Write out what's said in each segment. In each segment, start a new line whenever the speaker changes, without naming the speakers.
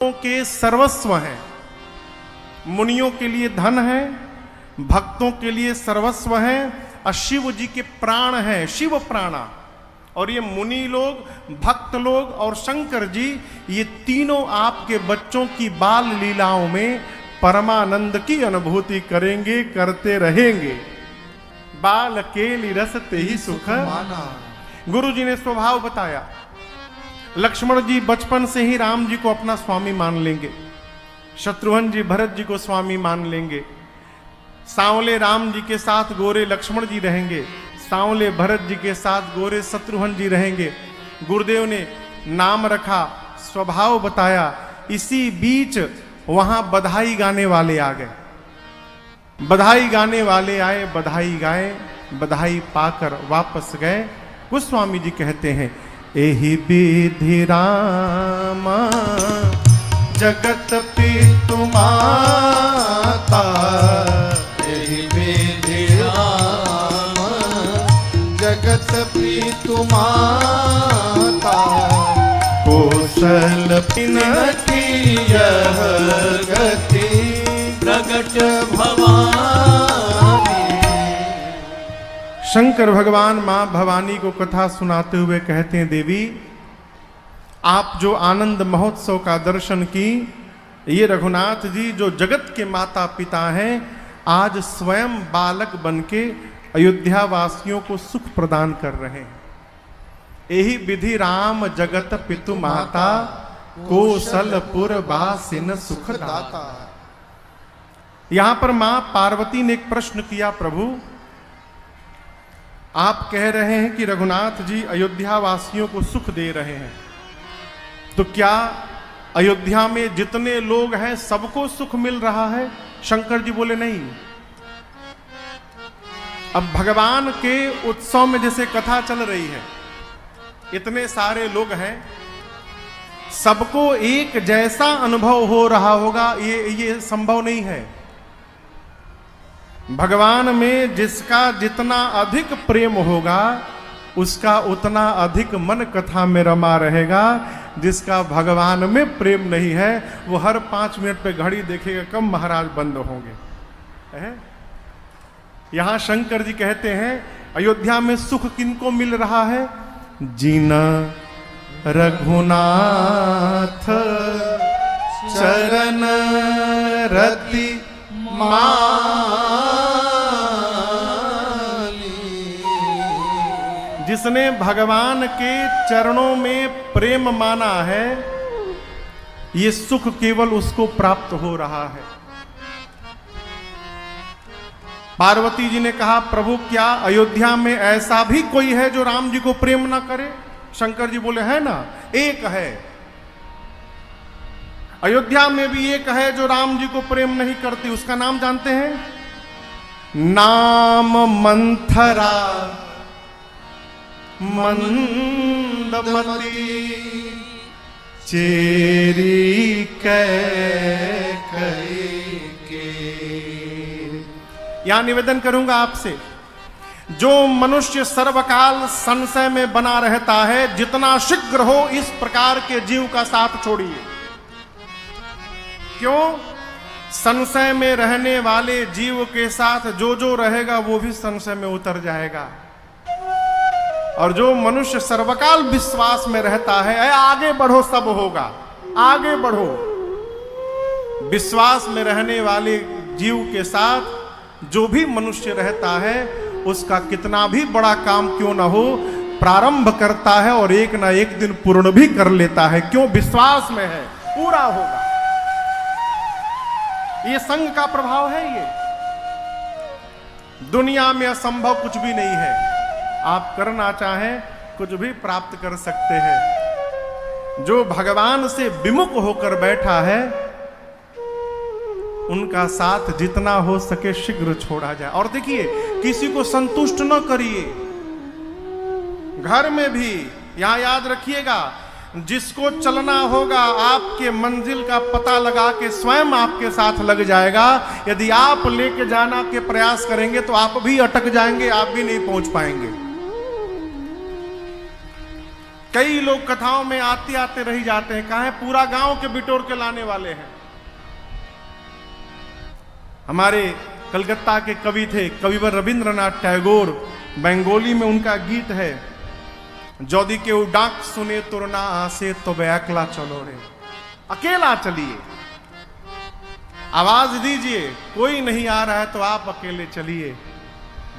के सर्वस्व हैं, मुनियों के लिए धन है, भक्तों के लिए सर्वस्व है, और शिव जी के प्राण हैं, शिव प्राणा। और ये मुनि लोग, भक्त लोग और शंकर जी, ये तीनों आपके बच्चों की बाल लीलाओं में परमानंद की अनुभूति करेंगे, करते रहेंगे। बाल के रसते ही सुख माना। गुरु जी ने स्वभाव बताया। लक्ष्मण जी बचपन से ही राम जी को अपना स्वामी मान लेंगे, शत्रुघ्न जी भरत जी को स्वामी मान लेंगे, सांवले राम जी के साथ गोरे लक्ष्मण जी रहेंगे, सांवले भरत जी के साथ गोरे शत्रुघ्न जी रहेंगे। गुरुदेव ने नाम रखा, स्वभाव बताया। इसी बीच वहां बधाई गाने वाले आ गए, बधाई गाने वाले आए, बधाई गाए, बधाई पाकर वापस गए। गोस्वामी जी कहते हैं, एहि विधि राम जगत पितु माता,
एहि विधि राम जगत पितु माता,
कौशल
पिनकी यह गति प्रगट भवानी।
शंकर भगवान मां भवानी को कथा सुनाते हुए कहते हैं, देवी आप जो आनंद महोत्सव का दर्शन की, ये रघुनाथ जी जो जगत के माता पिता हैं, आज स्वयं बालक बनके अयोध्या वासियों को सुख प्रदान कर रहे हैं। यही विधि राम जगत पितु माता, कौशलपुर वासिन सुख दाता। यहां पर मां पार्वती ने एक प्रश्न किया, प्रभु आप कह रहे हैं कि रघुनाथ जी अयोध्या वासियों को सुख दे रहे हैं, तो क्या अयोध्या में जितने लोग हैं सबको सुख मिल रहा है? शंकर जी बोले नहीं। अब भगवान के उत्सव में जैसे कथा चल रही है, इतने सारे लोग हैं, सबको एक जैसा अनुभव हो रहा होगा, ये संभव नहीं है। भगवान में जिसका जितना अधिक प्रेम होगा, उसका उतना अधिक मन कथा में रमा रहेगा। जिसका भगवान में प्रेम नहीं है, वो हर 5 मिनट पे घड़ी देखेगा, कब महाराज बंद होंगे। यहां शंकर जी कहते हैं, अयोध्या में सुख किनको मिल रहा है? जीना रघुनाथ चरण रति माली। जिसने भगवान के चरणों में प्रेम माना है, ये सुख केवल उसको प्राप्त हो रहा है। पार्वती जी ने कहा, प्रभु क्या अयोध्या में ऐसा भी कोई है जो राम जी को प्रेम ना करे? शंकर जी बोले, है ना, एक है। अयोध्या में भी एक है जो राम जी को प्रेम नहीं करती। उसका नाम जानते हैं? नाम मंथरा मंदमती चेरी कैकेयी। यहां निवेदन करूंगा आपसे, जो मनुष्य सर्वकाल संशय में बना रहता है, जितना शीघ्र हो इस प्रकार के जीव का साथ छोड़िए। क्यों? संशय में रहने वाले जीव के साथ जो जो रहेगा वो भी संशय में उतर जाएगा। और जो मनुष्य सर्वकाल विश्वास में रहता है, आगे बढ़ो सब होगा, आगे बढ़ो। विश्वास में रहने वाले जीव के साथ जो भी मनुष्य रहता है, उसका कितना भी बड़ा काम क्यों ना हो, प्रारंभ करता है और एक ना एक दिन पूर्ण भी कर लेता है। क्यों? विश्वास में है, पूरा होगा। ये संग का प्रभाव है। ये दुनिया में असंभव कुछ भी नहीं है। आप करना चाहें कुछ भी प्राप्त कर सकते हैं। जो भगवान से विमुख होकर बैठा है, उनका साथ जितना हो सके शीघ्र छोड़ा जाए। और देखिए, किसी को संतुष्ट न करिए। घर में भी यहां याद रखिएगा, जिसको चलना होगा आपके मंजिल का पता लगा के स्वयं आपके साथ लग जाएगा। यदि आप लेके जाना के प्रयास करेंगे तो आप भी अटक जाएंगे, आप भी नहीं पहुंच पाएंगे। कई लोग कथाओं में आते आते रह जाते हैं, कहा है पूरा गांव के बिटोर के लाने वाले हैं। हमारे कलकत्ता के कवि थे कविवर रविंद्रनाथ टैगोर, बंगाली में उनका गीत है, जौदी के उडाक सुने तुरना आसे तो बैकला चलो रे, अकेला चलिए, आवाज दीजिए, कोई नहीं आ रहा है तो आप अकेले चलिए,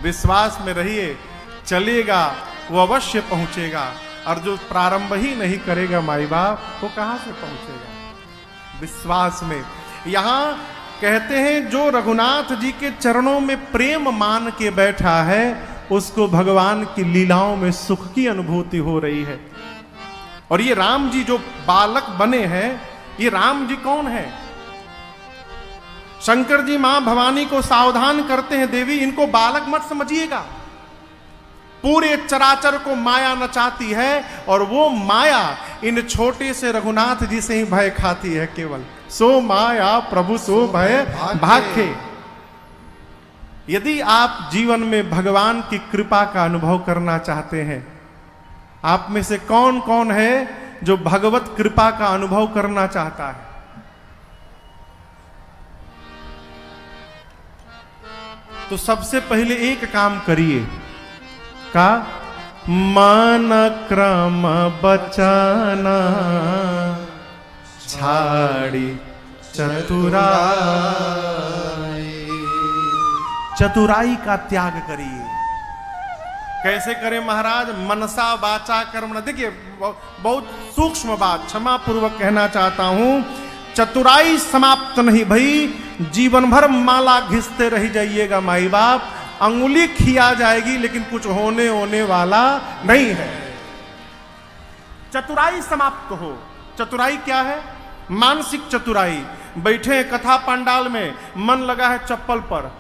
विश्वास में रहिए, चलेगा वो अवश्य पहुंचेगा, और जो प्रारंभ ही नहीं करेगा माई बाप वो कहां से पहुंचेगा। विश्वास में यहां कहते हैं जो रघुनाथ जी के चरणों में प्रेम मान के बैठा है उसको भगवान की लीलाओं में सुख की अनुभूति हो रही है। और ये राम जी जो बालक बने हैं, ये राम जी कौन है? शंकर जी मां भवानी को सावधान करते हैं, देवी इनको बालक मत समझिएगा, पूरे चराचर को माया नचाती है, और वो माया इन छोटे से रघुनाथ जी से ही भय खाती है केवल। सो माया प्रभु सो भय भाग्य। यदि आप जीवन में भगवान की कृपा का अनुभव करना चाहते हैं, आप में से कौन कौन है जो भगवत कृपा का अनुभव करना चाहता है? तो सबसे पहले एक काम करिए, का मन क्रम बचाना छाड़ी चतुराई का त्याग करिए। कैसे करें महाराज? मनसा वाचा कर्म। देखिए बहुत सूक्ष्म बात, क्षमा पूर्वक कहना चाहता हूं, चतुराई समाप्त नहीं भाई, जीवन भर माला घिसते रह जाइएगा माई बाप, अंगुली खिया जाएगी लेकिन कुछ होने वाला नहीं है। चतुराई समाप्त हो। चतुराई क्या है? मानसिक चतुराई। बैठे हैं कथा पंडाल में, मन लगा है चप्पल पर,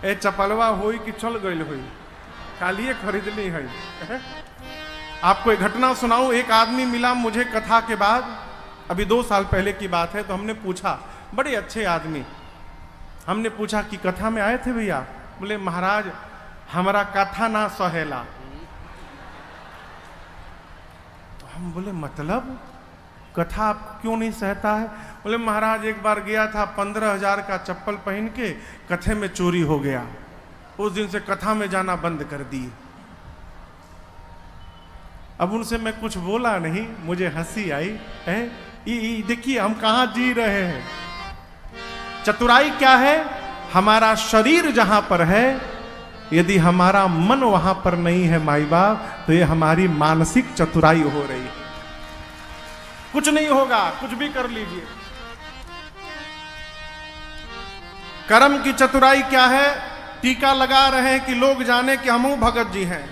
ए चप्पलवा होई कि चल गई हुई, कालिए खरीदनी है। आपको एक घटना सुनाऊं, एक आदमी मिला मुझे कथा के बाद, अभी 2 साल पहले की बात है, तो हमने पूछा, बड़े अच्छे आदमी, हमने पूछा कि कथा में आए थे भैया? बोले महाराज हमारा कथा ना सहेला। तो हम बोले मतलब कथा आप क्यों नहीं सहता है? बोले महाराज एक बार गया था 15,000 का चप्पल पहन के, कथे में चोरी हो गया, उस दिन से कथा में जाना बंद कर दिए। अब उनसे मैं कुछ बोला नहीं, मुझे हंसी आई है। देखिए हम कहां जी रहे हैं। चतुराई क्या है? हमारा शरीर जहां पर है, यदि हमारा मन वहां पर नहीं है माई बाप, तो ये हमारी मानसिक चतुराई हो रही है। कुछ नहीं होगा, कुछ भी कर लीजिए। कर्म की चतुराई क्या है? टीका लगा रहे हैं कि लोग जाने कि हम भगत जी हैं।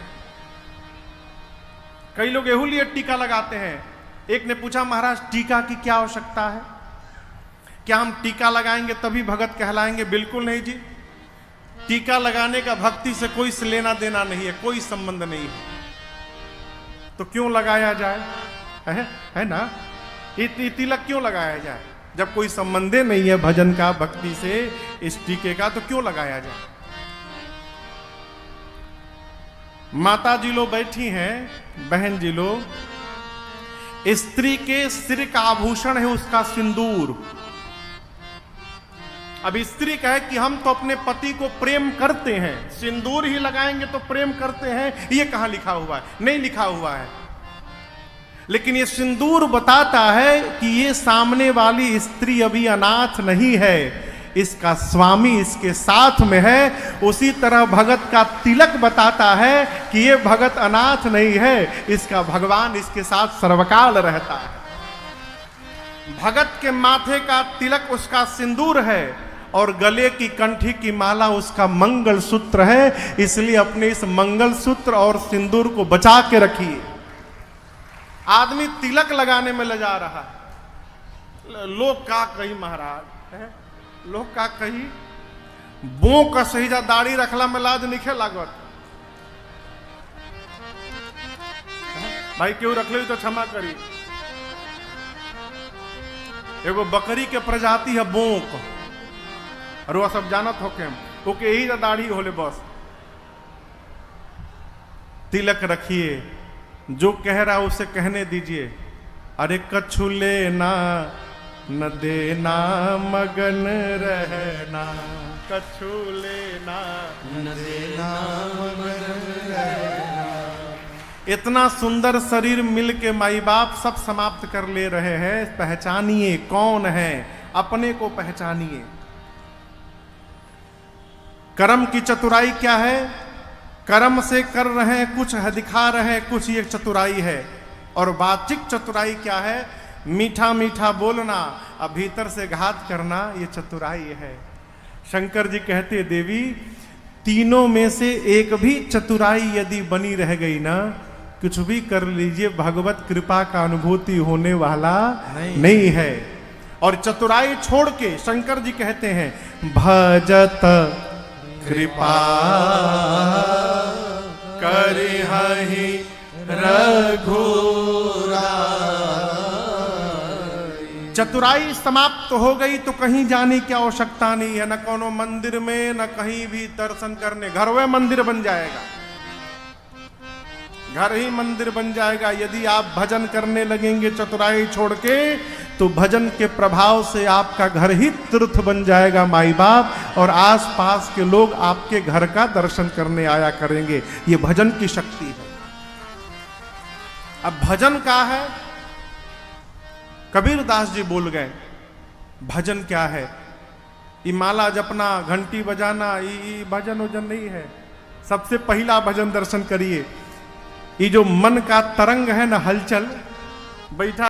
कई लोग एहू लिए टीका लगाते हैं। एक ने पूछा महाराज टीका की क्या आवश्यकता है? क्या हम टीका लगाएंगे तभी भगत कहलाएंगे? बिल्कुल नहीं जी। टीका लगाने का भक्ति से कोई लेना देना नहीं है, कोई संबंध नहीं है, तो क्यों लगाया जाए? है ना? ये तिलक क्यों लगाया जाए? जब कोई संबंध नहीं है भजन का, भक्ति से, इस टीके का, तो क्यों लगाया जाए? माता जी लोग बैठी हैं, बहन जी लोग, स्त्री के सिर का आभूषण है उसका सिंदूर। अब स्त्री कहे कि हम तो अपने पति को प्रेम करते हैं, सिंदूर ही लगाएंगे तो प्रेम करते हैं, ये कहां लिखा हुआ है? नहीं लिखा हुआ है। लेकिन ये सिंदूर बताता है कि ये सामने वाली स्त्री अभी अनाथ नहीं है, इसका स्वामी इसके साथ में है। उसी तरह भगत का तिलक बताता है कि ये भगत अनाथ नहीं है, इसका भगवान इसके साथ सर्वकाल रहता है। भगत के माथे का तिलक उसका सिंदूर है और गले की कंठी की माला उसका मंगल सूत्र है। इसलिए अपने इस मंगल सूत्र और सिंदूर को बचा के रखिए। आदमी तिलक लगाने में ले जा रहा है, लोग का कही महाराज है, लोग का कही बो का सहीजा दाढ़ी रखला में लाज निखे लागत। भाई क्यों रख ली तो क्षमा करी। एगो बकरी के प्रजाति है बोक, और वह सब जानत होके ओके यही दाढ़ी होले बस। तिलक रखिए, जो कह रहा उसे कहने दीजिए। अरे कछु लेना न देना मगन रहना, कछु लेना
न देना मगन रहना।
इतना सुंदर शरीर मिल के माई बाप सब समाप्त कर ले रहे हैं। पहचानिए कौन है, अपने को पहचानिए। कर्म की चतुराई क्या है? कर्म से कर रहे हैं कुछ है, दिखा रहे हैं कुछ, ये चतुराई है। और वाचिक चतुराई क्या है? मीठा मीठा बोलना और भीतर से घात करना, ये चतुराई है। शंकर जी कहते देवी, तीनों में से एक भी चतुराई यदि बनी रह गई ना, कुछ भी कर लीजिए, भगवत कृपा का अनुभूति होने वाला नहीं है। और चतुराई छोड़ के शंकर जी कहते हैं, भजत कृपा करिहहि रघुराई। चतुराई समाप्त हो गई तो कहीं जाने की आवश्यकता नहीं है, न कोनो मंदिर में, न कहीं भी दर्शन करने। घर में मंदिर बन जाएगा, घर ही मंदिर बन जाएगा। यदि आप भजन करने लगेंगे चतुराई छोड़ के, तो भजन के प्रभाव से आपका घर ही तीर्थ बन जाएगा माई बाप, और आसपास के लोग आपके घर का दर्शन करने आया करेंगे। ये भजन की शक्ति है। अब भजन क्या है? कबीर दास जी बोल गए, भजन क्या है? ये माला जपना, घंटी बजाना, ये भजन वजन नहीं है। सबसे पहला भजन दर्शन करिए। ये जो मन का तरंग है ना, हलचल, बैठा